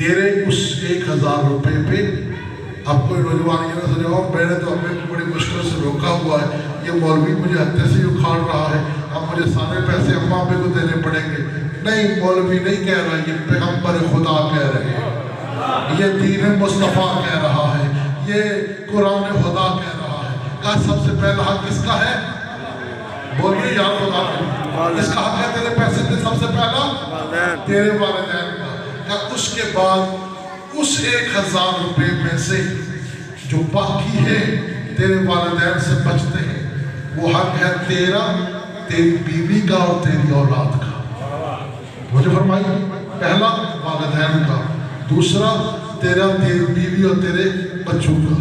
تیرے اس 1000 روپے پہ اب کوئی نوجوان یہ نہ سوچے میں نے تو اپنے کو بڑی مشکل سے روکا ہوا ہے، یہ مولوی مجھے ہتھے سے اکھاڑ رہا ہے، اب مجھے سارے پیسے اماں ابے کو دینے پڑیں گے۔ نہیں، مولوی نہیں کہہ رہا، یہ پیغمبر خدا کہہ رہے ہیں، یہ دین مصطفیٰ کہہ رہا ہے، یہ قرآن خدا کہہ رہا ہے۔ کہا سب سے پہلا حق کس کا ہے؟ بولیے یا خدا کا، کس کا حق ہے تیرے پیسے پہ؟ سب سے پہلا تیرے والدین کا۔ کہا اس کے بعد اس 1000 روپے میں سے جو باقی ہے تیرے والدین سے بچتے ہیں، وہ حق ہے تیرا، تیری بیوی کا اور تیری اولاد کا۔ مجھے فرمائی، پہلا والدین کا، دوسرا تیرا، تیری بیوی اور تیرے بچوں کا۔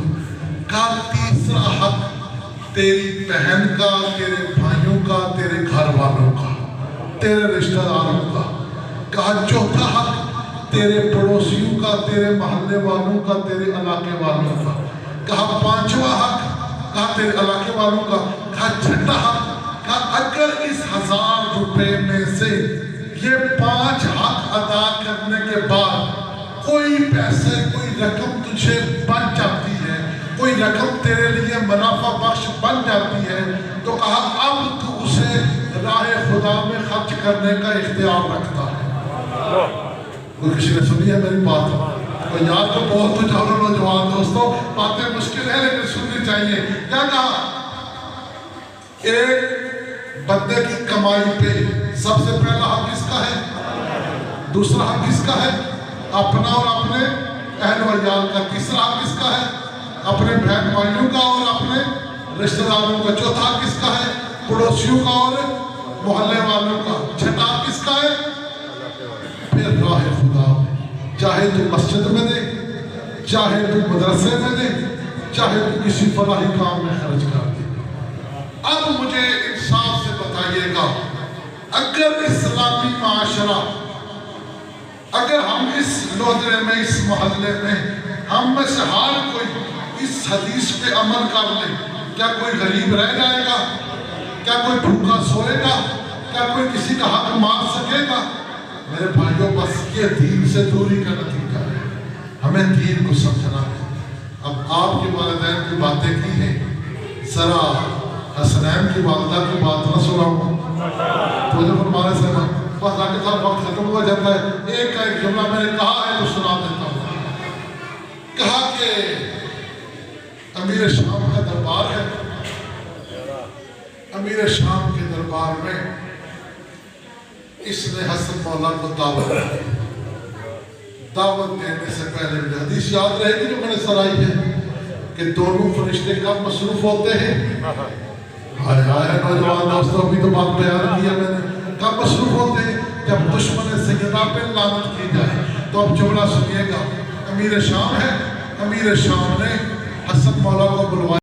کہا تیسرا حق تیری بہن کا، تیرے بھائیوں کا، تیرے گھر والوں کا، تیرے رشتہ داروں کا۔ کہا چوتھا حق تیرے پڑوسیوں کا، تیرے محلے والوں کا، تیرے علاقے والوں کا۔ کہا پانچواں حق، کہا تیرے علاقے والوں کا۔ کہا چھٹا حق، کہا اگر اس 1000 روپے میں سے یہ 5 حق ادا کرنے کے بعد کوئی پیسے، کوئی رقم تجھے بن جاتی ہے، کوئی رقم تیرے لیے منافع بخش بن جاتی ہے، تو کہا اب تو اسے راہ خدا میں خرچ کرنے کا اختیار رکھتا ہے۔ کوئی کسی نے سنی ہے میری بات؟ کوئی یاد تو بہت کچھ ہم نوجوان دوستوں، باتیں مشکل ہے لیکن سننی چاہیے۔ کیا کہا؟ ایک بندے کی کمائی پہ سب سے پہلا حق کس کا ہے؟ دوسرا حق کس کا ہے؟ اپنا اور اپنے اہل و عیال کا۔ تیسرا حق کس کا ہے؟ اپنے بہن بھائیوں کا اور اپنے رشتہ داروں کا۔ چوتھا حق کس کا ہے؟ پڑوسیوں کا اور محلے والوں کا۔ چھٹا حق کس کا ہے؟ پھر راہ خدا میں، چاہے تو مسجد میں دے، چاہے تو مدرسے میں دے، چاہے تو کسی فلاحی کام میں خرچ کر دے۔ اب مجھے انصاف سے بتائیے گا، اگر اسلامی معاشرہ، اگر ہم اس لودرے میں، اس محلے میں، ہم میں سے ہر کوئی اس حدیث پہ عمل کر لے، کیا کوئی غریب رہ جائے گا؟ کیا کوئی بھوکا سوئے گا؟ کیا کوئی کسی کا حق مار سکے گا؟ میرے بھائیوں، بس یہ دین سے دوری کا نتیجہ ہے، ہمیں دین کو سمجھنا ہے۔ اب آپ کے والدین کی باتیں کی ہیں، ذرا حسنین کی والدہ کی بات نہ سناؤں تو جب ہمارے سے بس آگے صاحب وقت ختم ہوا جاتا ہے، ایک کا ایک جملہ میں نے کہا ہے تو سنا دیتا ہوں۔ کہا کہ امیر شام کا دربار ہے، امیر شام کے دربار میں اس نے حسن مولا کو دعوت دی۔ دعوت دینے سے پہلے مجھے حدیث یاد رہے گی جو میں نے سنائی ہے کہ دونوں فرشتے کب مصروف ہوتے ہیں؟ ہائے ہائے نوجوان دوستوں، ابھی تو بات بیان کی ہے میں نے، کب مصروف ہوتے ہیں؟ جب دشمن سیدہ پہ لعنت کی جائے۔ تو اب جملہ سنیے گا، امیر شام ہے، امیر شام نے حسن مولا کو بلوایا۔